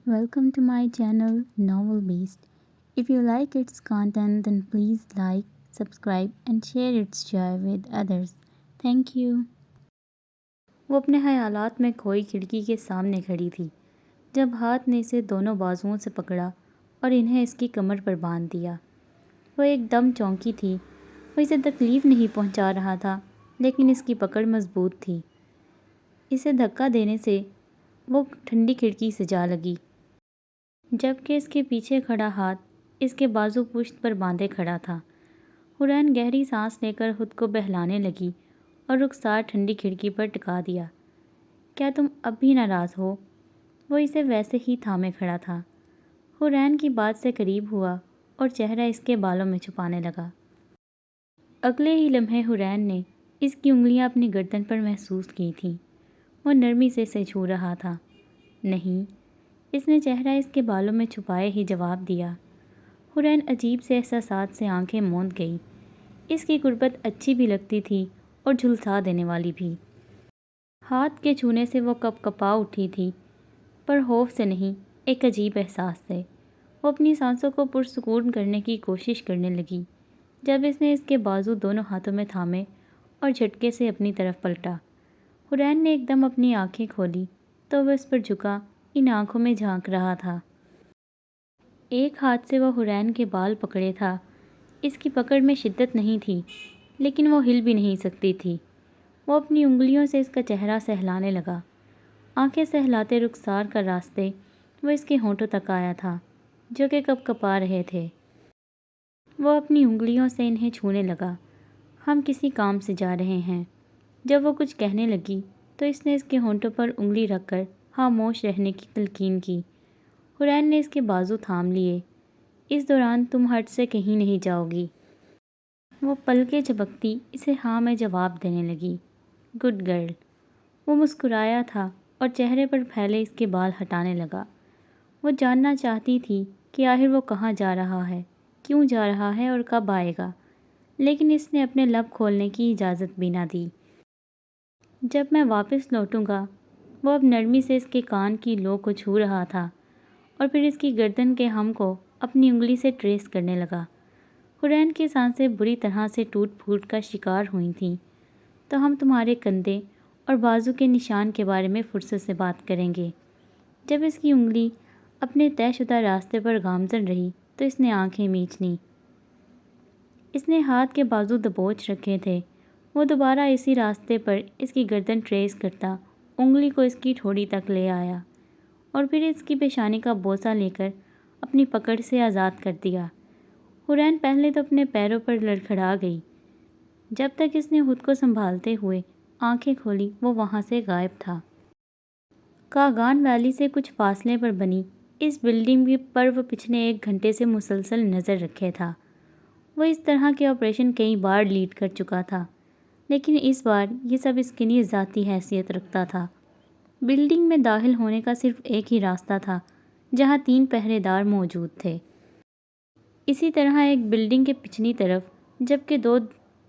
Welcome to my channel Novel Beast. If you like its content, then please like, subscribe, and share its joy with others. Thank you. وہ اپنے خیالات میں کھوئی کھڑکی کے سامنے کھڑی تھی جب ہاتھ نے اسے دونوں بازوؤں سے پکڑا اور انہیں اس کی کمر پر باندھ دیا۔ وہ ایک دم چونکی تھی۔ وہ اسے تکلیف نہیں پہنچا رہا تھا، لیکن اس کی پکڑ مضبوط تھی۔ اسے دھکا دینے سے وہ ٹھنڈی کھڑکی سے جا لگی، جبکہ اس کے پیچھے کھڑا ہاتھ اس کے بازو پشت پر باندھے کھڑا تھا۔ حورین گہری سانس لے کر خود کو بہلانے لگی اور رخسار ٹھنڈی کھڑکی پر ٹکا دیا۔ کیا تم اب بھی ناراض ہو؟ وہ اسے ویسے ہی تھامے کھڑا تھا۔ حورین کی بات سے قریب ہوا اور چہرہ اس کے بالوں میں چھپانے لگا۔ اگلے ہی لمحے حورین نے اس کی انگلیاں اپنی گردن پر محسوس کی تھیں۔ وہ نرمی سے اسے چھو رہا تھا۔ نہیں، اس نے چہرہ اس کے بالوں میں چھپائے ہی جواب دیا۔ حورین عجیب سے احساسات سے آنکھیں موند گئی۔ اس کی قربت اچھی بھی لگتی تھی اور جھلسا دینے والی بھی۔ ہاتھ کے چھونے سے وہ کپ کپا اٹھی تھی، پر خوف سے نہیں، ایک عجیب احساس سے۔ وہ اپنی سانسوں کو پرسکون کرنے کی کوشش کرنے لگی جب اس نے اس کے بازو دونوں ہاتھوں میں تھامے اور جھٹکے سے اپنی طرف پلٹا۔ حورین نے ایک دم اپنی آنکھیں کھولی تو وہ اس پر جھکا ان آنکھوں میں جھانک رہا تھا۔ ایک ہاتھ سے وہ حورین کے بال پکڑے تھا۔ اس کی پکڑ میں شدت نہیں تھی، لیکن وہ ہل بھی نہیں سکتی تھی۔ وہ اپنی انگلیوں سے اس کا چہرہ سہلانے لگا۔ آنکھیں سہلاتے رخسار کا راستے وہ اس کے ہونٹوں تک آیا تھا، جو کہ کپ کپا رہے تھے۔ وہ اپنی انگلیوں سے انہیں چھونے لگا۔ ہم کسی کام سے جا رہے ہیں۔ جب وہ کچھ کہنے لگی تو اس نے اس کے ہونٹوں پر انگلی رکھ کر خاموش رہنے کی تلقین کی۔ حورین نے اس کے بازو تھام لیے۔ اس دوران تم ہٹ سے کہیں نہیں جاؤ گی۔ وہ پلکیں جھپکتی اسے ہاں میں جواب دینے لگی۔ Good girl. وہ مسکرایا تھا اور چہرے پر پھیلے اس کے بال ہٹانے لگا۔ وہ جاننا چاہتی تھی کہ آخر وہ کہاں جا رہا ہے، کیوں جا رہا ہے اور کب آئے گا، لیکن اس نے اپنے لب کھولنے کی اجازت بھی نہ دی۔ جب میں واپس لوٹوں گا، وہ اب نرمی سے اس کے کان کی لو کو چھو رہا تھا اور پھر اس کی گردن کے ہم کو اپنی انگلی سے ٹریس کرنے لگا۔ حورین کی سانسیں بری طرح سے ٹوٹ پھوٹ کا شکار ہوئی تھیں۔ تو ہم تمہارے کندھے اور بازو کے نشان کے بارے میں فرصت سے بات کریں گے۔ جب اس کی انگلی اپنے طے شدہ راستے پر گامزن رہی تو اس نے آنکھیں میچ لیں۔ اس نے ہاتھ کے بازو دبوچ رکھے تھے۔ وہ دوبارہ اسی راستے پر اس کی گردن ٹریس کرتا انگلی کو اس کی ٹھوڑی تک لے آیا اور پھر اس کی پیشانی کا بوسہ لے کر اپنی پکڑ سے آزاد کر دیا۔ حورین پہلے تو اپنے پیروں پر لڑکھڑا گئی۔ جب تک اس نے خود کو سنبھالتے ہوئے آنکھیں کھولی وہ وہاں سے غائب تھا۔ کاغان ویلی سے کچھ فاصلے پر بنی اس بلڈنگ پر وہ پچھلے 1 گھنٹے سے مسلسل نظر رکھے تھا۔ وہ اس طرح کے آپریشن کئی بار لیڈ کر چکا تھا، لیکن اس بار یہ سب اس کے لیے ذاتی حیثیت رکھتا تھا۔ بلڈنگ میں داخل ہونے کا صرف ایک ہی راستہ تھا، جہاں 3 پہرے دار موجود تھے۔ اسی طرح ایک بلڈنگ کے پچھلی طرف، جبکہ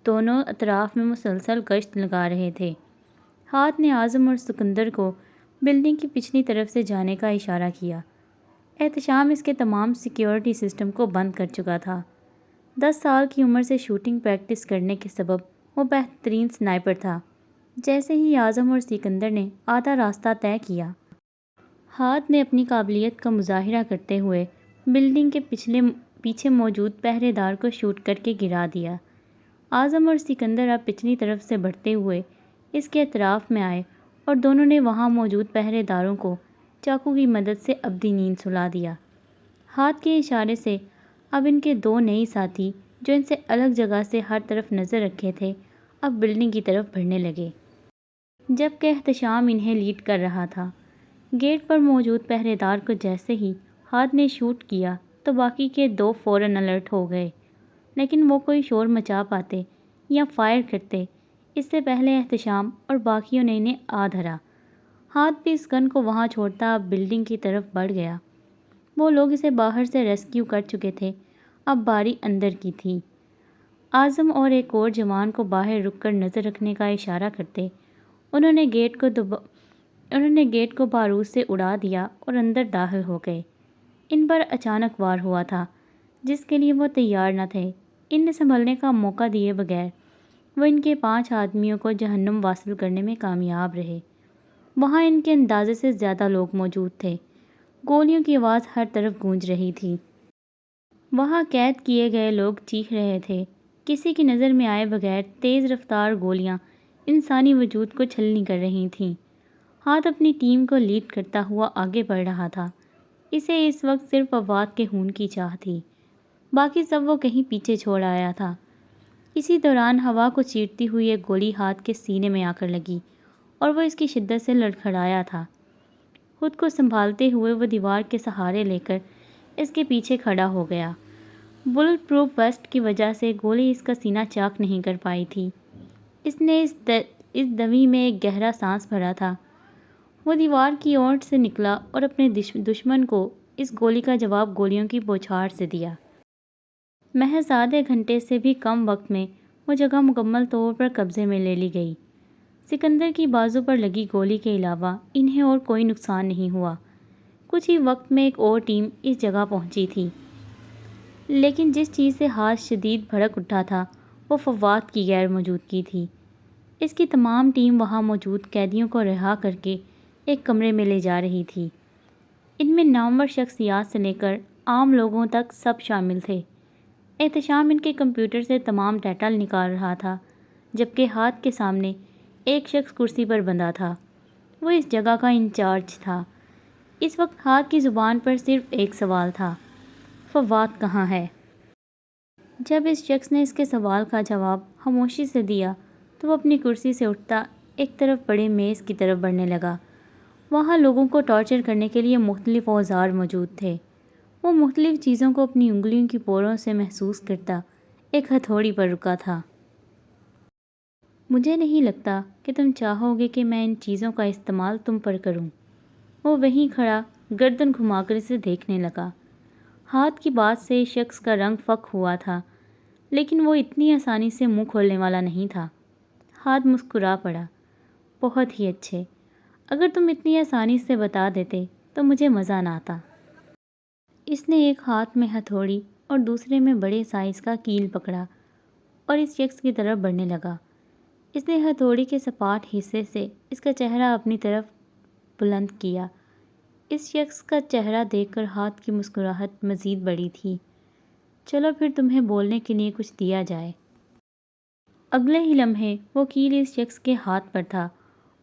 دونوں اطراف میں مسلسل گشت لگا رہے تھے۔ ہاتھ نے اعظم اور سکندر کو بلڈنگ کی پچھلی طرف سے جانے کا اشارہ کیا۔ احتشام اس کے تمام سیکیورٹی سسٹم کو بند کر چکا تھا۔ 10 سال کی عمر سے شوٹنگ پریکٹس کرنے کے سبب وہ بہترین سنائپر تھا۔ جیسے ہی اعظم اور سکندر نے آدھا راستہ طے کیا، ہاتھ نے اپنی قابلیت کا مظاہرہ کرتے ہوئے بلڈنگ کے پیچھے موجود پہرے دار کو شوٹ کر کے گرا دیا۔ اعظم اور سکندر اب پچھلی طرف سے بڑھتے ہوئے اس کے اطراف میں آئے اور دونوں نے وہاں موجود پہرے داروں کو چاقو کی مدد سے ابدی نیند سلا دیا۔ ہاتھ کے اشارے سے اب ان کے 2 نئی ساتھی، جو ان سے الگ جگہ سے ہر طرف نظر رکھے تھے، اب بلڈنگ کی طرف بڑھنے لگے، جبکہ احتشام انہیں لیڈ کر رہا تھا۔ گیٹ پر موجود پہرے دار کو جیسے ہی ہاتھ نے شوٹ کیا تو باقی کے 2 فوراً الرٹ ہو گئے، لیکن وہ کوئی شور مچا پاتے یا فائر کرتے اس سے پہلے احتشام اور باقیوں نے انہیں آ دھرا۔ ہاتھ بھی اس گن کو وہاں چھوڑتا اب بلڈنگ کی طرف بڑھ گیا۔ وہ لوگ اسے باہر سے ریسکیو کر چکے تھے، اب باری اندر کی تھی۔ اعظم اور ایک اور جوان کو باہر رک کر نظر رکھنے کا اشارہ کرتے انہوں نے گیٹ کو انہوں نے گیٹ کو بارود سے اڑا دیا اور اندر داخل ہو گئے۔ ان پر اچانک وار ہوا تھا جس کے لیے وہ تیار نہ تھے۔ انہیں سنبھلنے کا موقع دیے بغیر وہ ان کے 5 آدمیوں کو جہنم واصل کرنے میں کامیاب رہے۔ وہاں ان کے اندازے سے زیادہ لوگ موجود تھے۔ گولیوں کی آواز ہر طرف گونج رہی تھی۔ وہاں قید کیے گئے لوگ چیخ رہے تھے۔ کسی کی نظر میں آئے بغیر تیز رفتار گولیاں انسانی وجود کو چھلنی کر رہی تھیں۔ ہاتھ اپنی ٹیم کو لیڈ کرتا ہوا آگے بڑھ رہا تھا۔ اسے اس وقت صرف فواد کے خون کی چاہ تھی، باقی سب وہ کہیں پیچھے چھوڑ آیا تھا۔ اسی دوران ہوا کو چیرتی ہوئی ایک گولی ہاتھ کے سینے میں آ کر لگی اور وہ اس کی شدت سے لڑکھڑایا تھا۔ خود کو سنبھالتے ہوئے وہ دیوار کے سہارے لے کر اس کے پیچھے کھڑا ہو گیا۔ بلٹ پروف ویسٹ کی وجہ سے گولی اس کا سینہ چاک نہیں کر پائی تھی۔ اس نے اس دوی میں ایک گہرا سانس بھرا تھا۔ وہ دیوار کی اوٹ سے نکلا اور اپنے دشمن کو اس گولی کا جواب گولیوں کی بوچھار سے دیا۔ محض آدھے گھنٹے سے بھی کم وقت میں وہ جگہ مکمل طور پر قبضے میں لے لی گئی۔ سکندر کی بازو پر لگی گولی کے علاوہ انہیں اور کوئی نقصان نہیں ہوا۔ کچھ ہی وقت میں ایک اور ٹیم اس جگہ پہنچی تھی، لیکن جس چیز سے ہاتھ شدید بھڑک اٹھا تھا وہ فواد کی غیر موجودگی تھی۔ اس کی تمام ٹیم وہاں موجود قیدیوں کو رہا کر کے ایک کمرے میں لے جا رہی تھی۔ ان میں نامور شخصیات سے لے کر عام لوگوں تک سب شامل تھے۔ احتشام ان کے کمپیوٹر سے تمام ڈیٹا نکال رہا تھا، جبکہ ہاتھ کے سامنے ایک شخص کرسی پر بندھا تھا۔ وہ اس جگہ کا انچارج تھا۔ اس وقت ہاتھ کی زبان پر صرف ایک سوال تھا، فواد کہاں ہے؟ جب اس شخص نے اس کے سوال کا جواب خاموشی سے دیا تو وہ اپنی کرسی سے اٹھتا ایک طرف بڑے میز کی طرف بڑھنے لگا۔ وہاں لوگوں کو ٹارچر کرنے کے لیے مختلف اوزار موجود تھے۔ وہ مختلف چیزوں کو اپنی انگلیوں کی پوروں سے محسوس کرتا ایک ہتھوڑی پر رکا تھا۔ مجھے نہیں لگتا کہ تم چاہو گے کہ میں ان چیزوں کا استعمال تم پر کروں۔ وہ وہیں کھڑا گردن گھما کر اسے دیکھنے لگا۔ ہاتھ کی بات سے شخص کا رنگ فک ہوا تھا، لیکن وہ اتنی آسانی سے منہ کھولنے والا نہیں تھا۔ ہاتھ مسکرا پڑا۔ بہت ہی اچھے، اگر تم اتنی آسانی سے بتا دیتے تو مجھے مزہ نہ آتا۔ اس نے ایک ہاتھ میں ہتھوڑی اور دوسرے میں بڑے سائز کا کیل پکڑا اور اس شخص کی طرف بڑھنے لگا۔ اس نے ہتھوڑی کے سپاٹ حصے سے اس کا چہرہ اپنی طرف بلند کیا۔ اس شخص کا چہرہ دیکھ کر ہاتھ کی مسکراہٹ مزید بڑھی تھی۔ چلو پھر تمہیں بولنے کے لیے کچھ دیا جائے۔ اگلے ہی لمحے وہ کیل اس شخص کے ہاتھ پر تھا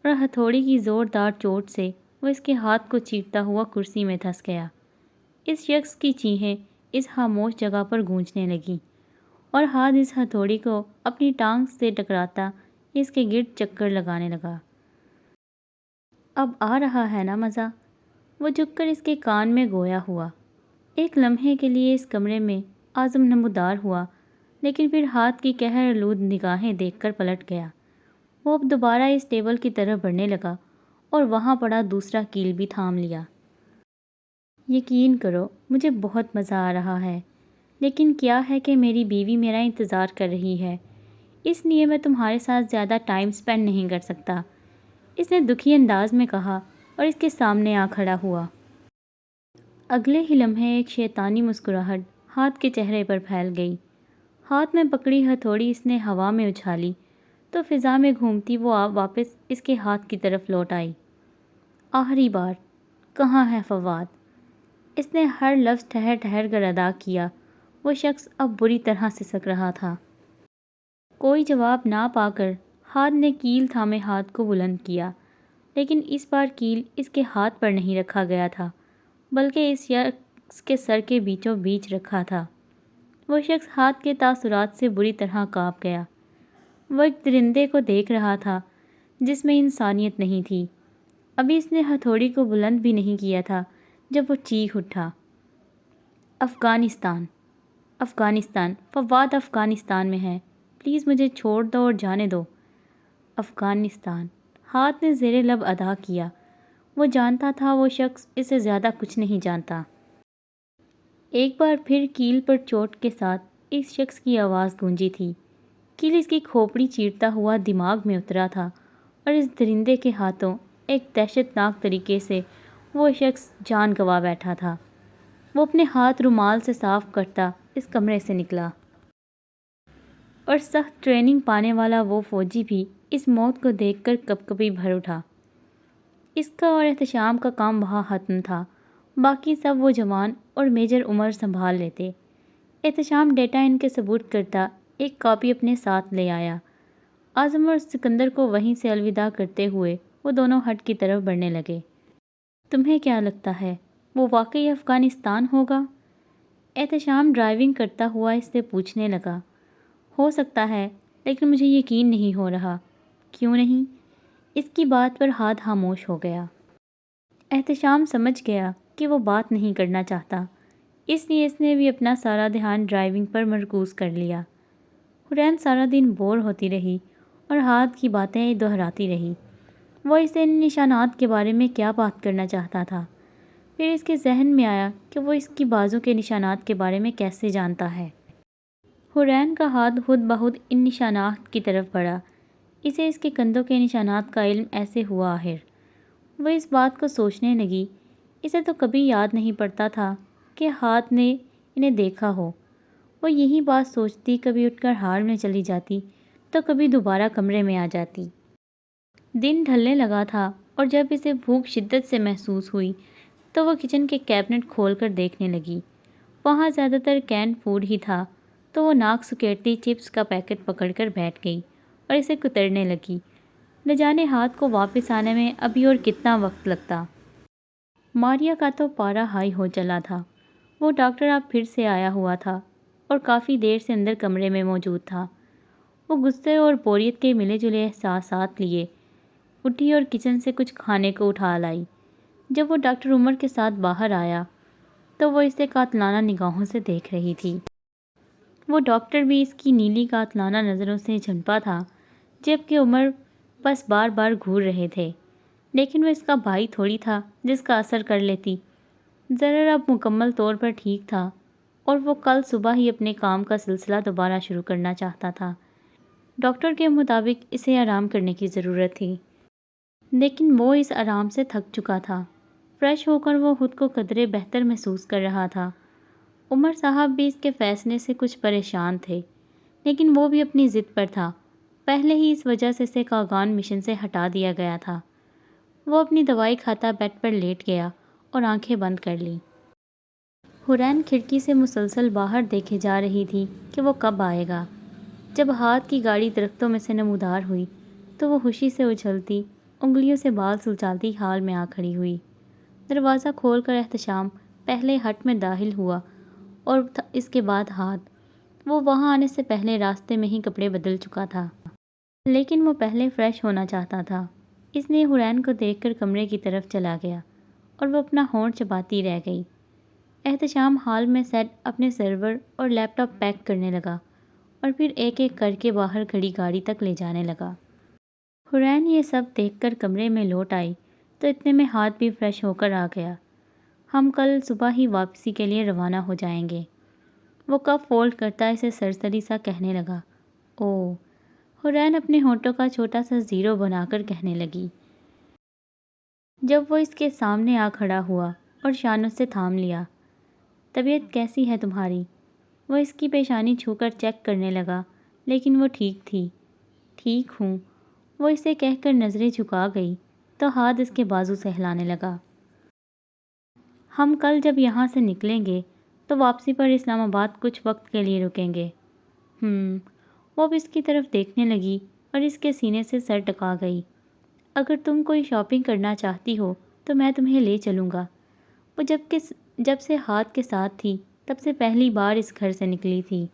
اور ہتھوڑی کی زوردار چوٹ سے وہ اس کے ہاتھ کو چیرتا ہوا کرسی میں دھنس گیا۔ اس شخص کی چیخیں اس خاموش جگہ پر گونجنے لگیں اور ہاتھ اس ہتھوڑی کو اپنی ٹانگ سے ٹکراتا اس کے گرد چکر لگانے لگا۔ اب آ رہا ہے نا مزہ؟ وہ جھک کر اس کے کان میں گویا ہوا۔ ایک لمحے کے لیے اس کمرے میں عازم نمودار ہوا، لیکن پھر ہاتھ کی قہر آلود نگاہیں دیکھ کر پلٹ گیا۔ وہ اب دوبارہ اس ٹیبل کی طرف بڑھنے لگا اور وہاں پڑا دوسرا کیل بھی تھام لیا۔ یقین کرو مجھے بہت مزہ آ رہا ہے، لیکن کیا ہے کہ میری بیوی میرا انتظار کر رہی ہے، اس لیے میں تمہارے ساتھ زیادہ ٹائم سپینڈ نہیں کر سکتا، اس نے دکھی انداز میں کہا اور اس کے سامنے آ کھڑا ہوا۔ اگلے ہی لمحے ایک شیطانی مسکراہٹ ہاتھ کے چہرے پر پھیل گئی۔ ہاتھ میں پکڑی ہتھوڑی اس نے ہوا میں اچھالی تو فضا میں گھومتی وہ واپس اس کے ہاتھ کی طرف لوٹ آئی۔ آخری بار، کہاں ہے فواد؟ اس نے ہر لفظ ٹھہر ٹھہر کر ادا کیا۔ وہ شخص اب بری طرح سسک رہا تھا۔ کوئی جواب نہ پا کر ہاتھ نے کیل تھامے ہاتھ کو بلند کیا، لیکن اس بار کیل اس کے ہاتھ پر نہیں رکھا گیا تھا، بلکہ اس شخص کے سر کے بیچوں بیچ رکھا تھا۔ وہ شخص ہاتھ کے تاثرات سے بری طرح کانپ گیا۔ وہ ایک درندے کو دیکھ رہا تھا جس میں انسانیت نہیں تھی۔ ابھی اس نے ہتھوڑی کو بلند بھی نہیں کیا تھا جب وہ چیخ اٹھا، افغانستان! افغانستان! فواد افغانستان میں ہے، پلیز مجھے چھوڑ دو اور جانے دو۔ افغانستان! ہاتھ نے زیر لب ادا کیا۔ وہ جانتا تھا وہ شخص اس سے زیادہ کچھ نہیں جانتا۔ ایک بار پھر کیل پر چوٹ کے ساتھ اس شخص کی آواز گونجی تھی۔ کیل اس کی کھوپڑی چیرتا ہوا دماغ میں اترا تھا اور اس درندے کے ہاتھوں ایک دہشتناک طریقے سے وہ شخص جان گنوا بیٹھا تھا۔ وہ اپنے ہاتھ رومال سے صاف کرتا اس کمرے سے نکلا، اور سخت ٹریننگ پانے والا وہ فوجی بھی اس موت کو دیکھ کر کب کبھی بھر اٹھا۔ اس کا اور احتشام کا کام وہاں ختم تھا، باقی سب وہ جوان اور میجر عمر سنبھال لیتے۔ احتشام ڈیٹا ان کے ثبوت کرتا ایک کاپی اپنے ساتھ لے آیا۔ اعظم اور سکندر کو وہیں سے الوداع کرتے ہوئے وہ دونوں ہٹ کی طرف بڑھنے لگے۔ تمہیں کیا لگتا ہے وہ واقعی افغانستان ہوگا؟ احتشام ڈرائیونگ کرتا ہوا اس سے پوچھنے لگا۔ ہو سکتا ہے، لیکن مجھے یقین نہیں ہو رہا۔ کیوں نہیں؟ اس کی بات پر ہاتھ خاموش ہو گیا۔ احتشام سمجھ گیا کہ وہ بات نہیں کرنا چاہتا، اس لیے اس نے بھی اپنا سارا دھیان ڈرائیونگ پر مرکوز کر لیا۔ حورین سارا دن بور ہوتی رہی اور ہاتھ کی باتیں دہراتی رہی۔ وہ اسے ان نشانات کے بارے میں کیا بات کرنا چاہتا تھا؟ پھر اس کے ذہن میں آیا کہ وہ اس کی بازو کے نشانات کے بارے میں کیسے جانتا ہے۔ حورین کا ہاتھ خود بخود ان نشانات کی طرف بڑھا۔ اسے اس کے کندھوں کے نشانات کا علم ایسے ہوا آخر؟ وہ اس بات کو سوچنے لگی، اسے تو کبھی یاد نہیں پڑتا تھا کہ ہاتھ نے انہیں دیکھا ہو۔ وہ یہی بات سوچتی، کبھی اٹھ کر ہال میں چلی جاتی تو کبھی دوبارہ کمرے میں آ جاتی۔ دن ڈھلنے لگا تھا اور جب اسے بھوک شدت سے محسوس ہوئی تو وہ کچن کے کیبنٹ کھول کر دیکھنے لگی۔ وہاں زیادہ تر کینڈ فوڈ ہی تھا، تو وہ ناک سکیڑتی چپس کا پیکٹ پکڑ کر بیٹھ گئی اور اسے کترنے لگی۔ نہ جانے ہاتھ کو واپس آنے میں ابھی اور کتنا وقت لگتا۔ ماریا کا تو پارا ہائی ہو چلا تھا۔ وہ ڈاکٹر اب پھر سے آیا ہوا تھا اور کافی دیر سے اندر کمرے میں موجود تھا۔ وہ غصے اور بوریت کے ملے جلے احساسات لیے اٹھی اور کچن سے کچھ کھانے کو اٹھا لائی۔ جب وہ ڈاکٹر عمر کے ساتھ باہر آیا تو وہ اسے قاتلانہ نگاہوں سے دیکھ رہی تھی۔ وہ ڈاکٹر بھی اس کی نیلی قاتلانہ نظروں سے جھنپا تھا، جبکہ عمر بس بار بار گھور رہے تھے۔ لیکن وہ اس کا بھائی تھوڑی تھا جس کا اثر کر لیتی۔ ضرر اب مکمل طور پر ٹھیک تھا اور وہ کل صبح ہی اپنے کام کا سلسلہ دوبارہ شروع کرنا چاہتا تھا۔ ڈاکٹر کے مطابق اسے آرام کرنے کی ضرورت تھی، لیکن وہ اس آرام سے تھک چکا تھا۔ فریش ہو کر وہ خود کو قدرے بہتر محسوس کر رہا تھا۔ عمر صاحب بھی اس کے فیصلے سے کچھ پریشان تھے، لیکن وہ بھی اپنی ضد پر تھا۔ پہلے ہی اس وجہ سے اسے کاغان مشن سے ہٹا دیا گیا تھا۔ وہ اپنی دوائی کھاتا بیڈ پر لیٹ گیا اور آنکھیں بند کر لیں۔ حورین کھڑکی سے مسلسل باہر دیکھے جا رہی تھی کہ وہ کب آئے گا۔ جب ہاتھ کی گاڑی درختوں میں سے نمودار ہوئی تو وہ خوشی سے اچھلتی انگلیوں سے بال سلچالتی ہال میں آ کھڑی ہوئی۔ دروازہ کھول کر احتشام پہلے ہٹ میں داخل ہوا اور اس کے بعد ہاتھ۔ وہ وہاں آنے سے پہلے راستے میں ہی کپڑے بدل چکا تھا، لیکن وہ پہلے فریش ہونا چاہتا تھا، اس لیے حورین کو دیکھ کر کمرے کی طرف چلا گیا اور وہ اپنا ہونٹ چباتی رہ گئی۔ احتشام ہال میں سیٹ اپنے سرور اور لیپ ٹاپ پیک کرنے لگا اور پھر ایک ایک کر کے باہر کھڑی گاڑی تک لے جانے لگا۔ حورین یہ سب دیکھ کر کمرے میں لوٹ آئی تو اتنے میں ہاتھ بھی فریش ہو کر آ گیا۔ ہم کل صبح ہی واپسی کے لیے روانہ ہو جائیں گے، وہ کپ فولڈ کرتا اسے سرسری سا کہنے لگا۔ اوہ، حورین اپنے ہونٹوں کا چھوٹا سا زیرو بنا کر کہنے لگی۔ جب وہ اس کے سامنے آ کھڑا ہوا اور شانوں سے تھام لیا۔ طبیعت کیسی ہے تمہاری؟ وہ اس کی پیشانی چھو کر چیک کرنے لگا، لیکن وہ ٹھیک تھی۔ ٹھیک ہوں، وہ اسے کہہ کر نظریں جھکا گئی تو ہاتھ اس کے بازو سے ہلانے لگا۔ ہم کل جب یہاں سے نکلیں گے تو واپسی پر اسلام آباد کچھ وقت کے لیے رکیں گے۔ وہ اب اس کی طرف دیکھنے لگی اور اس کے سینے سے سر ٹکا گئی۔ اگر تم کوئی شاپنگ کرنا چاہتی ہو تو میں تمہیں لے چلوں گا۔ وہ جب سے ہاتھ کے ساتھ تھی تب سے پہلی بار اس گھر سے نکلی تھی،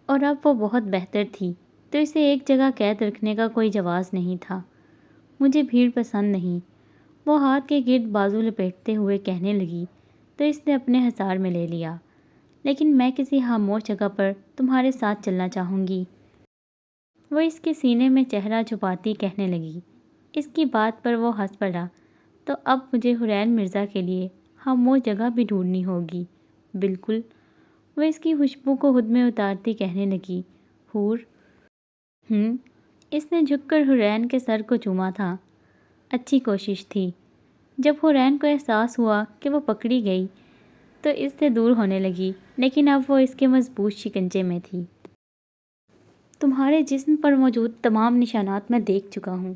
اور اب وہ بہت بہتر تھی تو اسے ایک جگہ قید رکھنے کا کوئی جواز نہیں تھا۔ مجھے بھیڑ پسند نہیں، وہ ہاتھ کے گرد بازو لپیٹتے ہوئے کہنے لگی تو اس نے اپنے حصار میں لے لیا۔ لیکن میں کسی خاموش جگہ پر تمہارے ساتھ چلنا چاہوں گی، وہ اس کے سینے میں چہرہ چھپاتی کہنے لگی۔ اس کی بات پر وہ ہنس پڑا۔ تو اب مجھے حورین مرزا کے لیے خاموش جگہ بھی ڈھونڈنی ہوگی۔ بالکل، وہ اس کی خوشبو کو خود میں اتارتی کہنے لگی۔ حور؟ اس نے جھک کر حورین کے سر کو چوما تھا۔ اچھی کوشش تھی۔ جب حورین کو احساس ہوا کہ وہ پکڑی گئی تو اس سے دور ہونے لگی، لیکن اب وہ اس کے مضبوط شکنجے میں تھی۔ تمہارے جسم پر موجود تمام نشانات میں دیکھ چکا ہوں،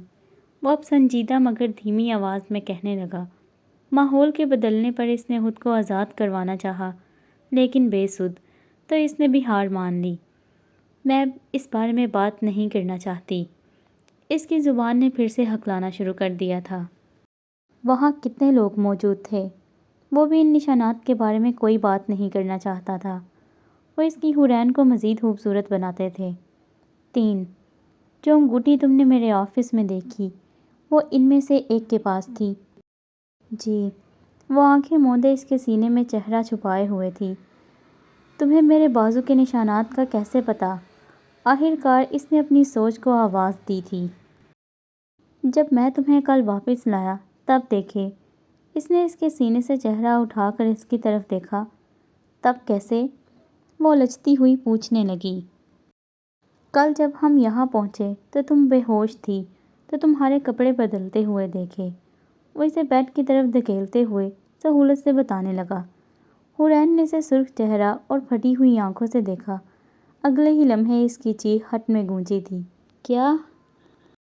وہ اب سنجیدہ مگر دھیمی آواز میں کہنے لگا۔ ماحول کے بدلنے پر اس نے خود کو آزاد کروانا چاہا، لیکن بے سود، تو اس نے بھی ہار مان لی۔ میں اس بارے میں بات نہیں کرنا چاہتی۔ اس کی زبان نے پھر سے ہکلانا شروع کر دیا تھا۔ وہاں کتنے لوگ موجود تھے؟ وہ بھی ان نشانات کے بارے میں کوئی بات نہیں کرنا چاہتا تھا۔ وہ اس کی حورین کو مزید خوبصورت بناتے تھے۔ 3 جو انگوٹھی تم نے میرے آفس میں دیکھی، وہ ان میں سے ایک کے پاس تھی۔ جی۔ وہ آنکھیں موندے اس کے سینے میں چہرہ چھپائے ہوئے تھی۔ تمہیں میرے بازو کے نشانات کا کیسے پتہ؟ آخر کار اس نے اپنی سوچ کو آواز دی تھی۔ جب میں تمہیں کل واپس لایا تب دیکھے۔ اس نے اس کے سینے سے چہرہ اٹھا کر اس کی طرف دیکھا۔ تب کیسے؟ وہ لچتی ہوئی پوچھنے لگی۔ کل جب ہم یہاں پہنچے تو تم بے ہوش تھی، تو تمہارے کپڑے بدلتے ہوئے دیکھے۔ وہ اسے بیڈ کی طرف دھکیلتے ہوئے سہولت سے بتانے لگا۔ حورین نے اسے سرخ چہرہ اور پھٹی ہوئی آنکھوں سے دیکھا۔ اگلے ہی لمحے اس کی چیخ ہٹ میں گونجی تھی۔ کیا